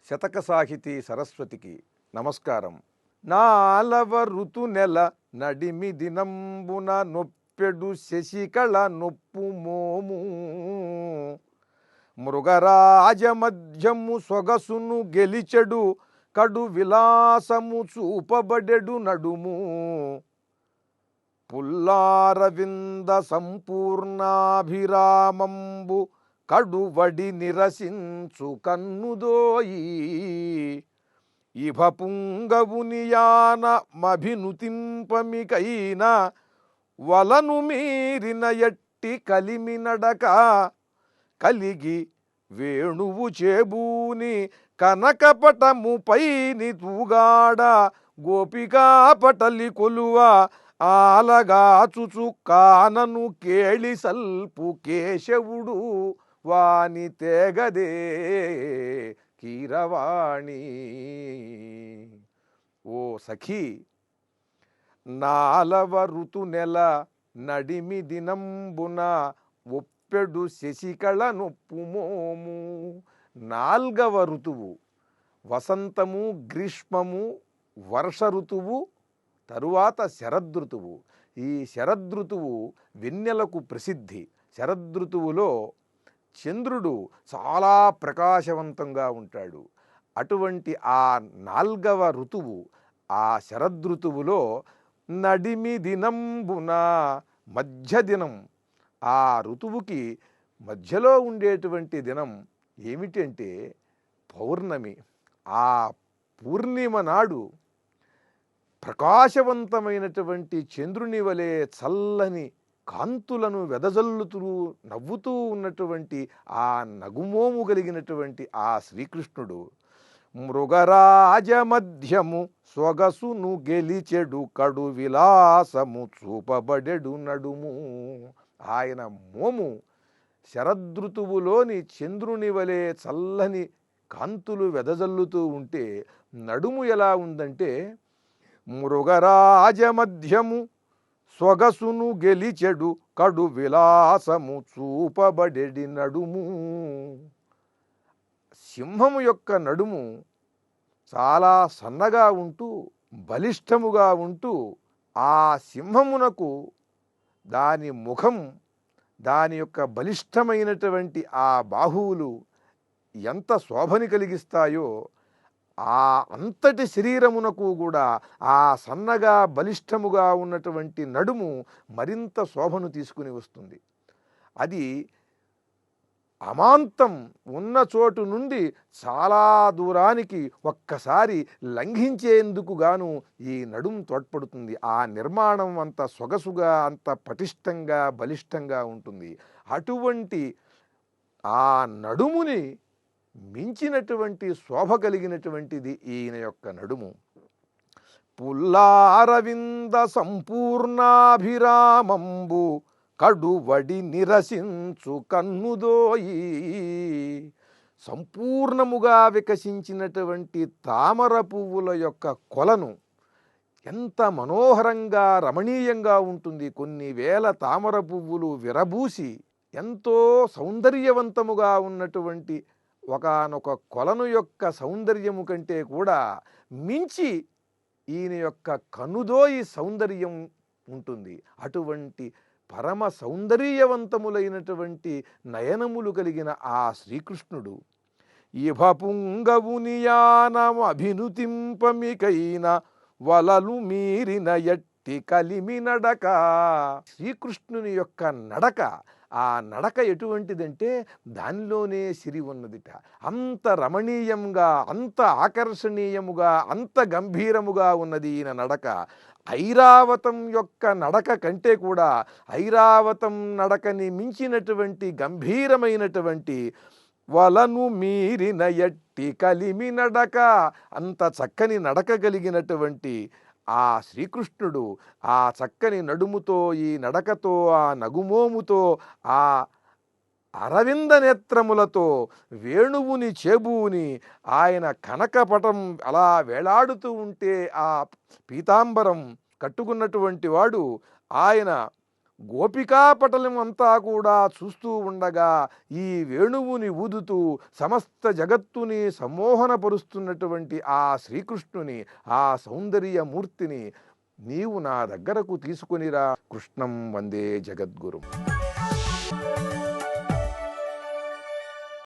శతక సాహితీ సరస్వతికి నమస్కారం. నాలవ ఋతు నెల నడిమి దినంబున నొప్పెడు శశికళ నొప్పు మోము మృగరాజ మధ్యము సొగసును గెలిచెడు కడు విలాసము చూపబడెడు నడుము పుల్లారవింద సంపూర్ణాభిరామంబు కడువడి నిరసించు కన్నుదోయి ఇభ పుంగవునియాన మభినుతింపమికైన వలను మీరిన ఎట్టి కలిమి నడక కలిగి వేణువు చేబూని కనకపటముపైని తూగాడ గోపికాపటలి కొలువ ఆలగాచుచు కానను కేళి సల్పు కేశవుడు వాని తేగదే కీరవాణి. ఓ సఖీ, నాలవ ఋతు నెల నడిమి దినంబున ఒప్పెడు శశికళ నొప్పు మోము. నాల్గవ ఋతువు వసంతము, గ్రీష్మము, వర్ష ఋతువు, తరువాత శరదృతువు. ఈ శరదృతువు వెన్నెలకు ప్రసిద్ధి. శరదృతువులో చంద్రుడు చాలా ప్రకాశవంతంగా ఉంటాడు. అటువంటి ఆ నాల్గవ ఋతువు, ఆ శరదృతువులో నడిమి దినంబున మధ్య దినం, ఆ ఋతువుకి మధ్యలో ఉండేటువంటి దినం ఏమిటంటే పౌర్ణమి. ఆ పూర్ణిమ నాడు ప్రకాశవంతమైనటువంటి చంద్రుని వలె చల్లని కాంతులను వెదజల్లుతూ నవ్వుతూ ఉన్నటువంటి ఆ నగుమోము కలిగినటువంటి ఆ శ్రీకృష్ణుడు మృగరాజ మధ్యము సొగసును గెలిచెడు కడు విలాసము చూపబడెడు నడుము. ఆయన మోము శరదృతువులోని చంద్రుని వలె చల్లని కాంతులు వెదజల్లుతూ ఉంటే నడుము ఎలా ఉందంటే మృగరాజ మధ్యము సొగసును గెలిచెడు కడు విలాసము చూపబడెడి నడుము. సింహము యొక్క నడుము చాలా సన్నగా ఉంటూ బలిష్టముగా ఉంటూ, ఆ సింహమునకు దాని ముఖం, దాని యొక్క బలిష్టమైనటువంటి ఆ బాహువులు ఎంత శోభని కలిగిస్తాయో, ఆ అంతటి శరీరమునకు కూడా ఆ సన్నగా బలిష్టముగా ఉన్నటువంటి నడుము మరింత శోభను తీసుకుని వస్తుంది. అది అమాంతం ఉన్న చోటు నుండి చాలా దూరానికి ఒక్కసారి లంఘించేందుకు గాను ఈ నడుము తోడ్పడుతుంది. ఆ నిర్మాణం అంత సొగసుగా, అంత పటిష్టంగా, బలిష్టంగా ఉంటుంది. అటువంటి ఆ నడుముని మించినటువంటి శోభ కలిగినటువంటిది ఈయన యొక్క నడుము. పుల్లారవింద సంపూర్ణాభిరామంబు కడువడి నిరసించు కన్నుదోయి. సంపూర్ణముగా వికసించినటువంటి తామర పువ్వుల యొక్క కొలను ఎంత మనోహరంగా, రమణీయంగా ఉంటుంది. కొన్ని వేల తామర పువ్వులు విరబూసి ఎంతో సౌందర్యవంతముగా ఉన్నటువంటి ఒకానొక కొలను యొక్క సౌందర్యము కంటే కూడా మించి ఈయన యొక్క కనుదోయి సౌందర్యం ఉంటుంది. అటువంటి పరమ సౌందర్యవంతములైనటువంటి నయనములు కలిగిన ఆ శ్రీకృష్ణుడు ఇభ పుంగవునియానము అభినుతింపమికైన వలలు మీరిన ఎట్టి కలిమి నడక. శ్రీకృష్ణుని యొక్క నడక, ఆ నడక ఎటువంటిదంటే దానిలోనే సిరి ఉన్నదిట. అంత రమణీయంగా, అంత ఆకర్షణీయముగా, అంత గంభీరముగా ఉన్నది ఈయన నడక. ఐరావతం యొక్క నడక కంటే కూడా ఐరావతం నడకని మించినటువంటి గంభీరమైనటువంటి వలను మీరిన ఎట్టి కలిమి నడక, అంత చక్కని నడక కలిగినటువంటి ఆ శ్రీకృష్ణుడు ఆ చక్కని నడుముతో, ఈ నడకతో, ఆ నగుమోముతో, ఆ అరవింద నేత్రములతో, వేణువుని చేబూని ఆయన కనకపటం అలా వేలాడుతూ ఉంటే ఆ పీతాంబరం కట్టుకున్నటువంటి వాడు ఆయన గోపికాపటలం అంతా కూడా చూస్తూ ఉండగా ఈ వేణువుని ఊదుతూ సమస్త జగత్తుని సమ్మోహనపరుస్తున్నటువంటి ఆ శ్రీకృష్ణుని, ఆ సౌందర్యమూర్తిని నీవు నా దగ్గరకు తీసుకొనిరా, కృష్ణం వందే జగద్గురు.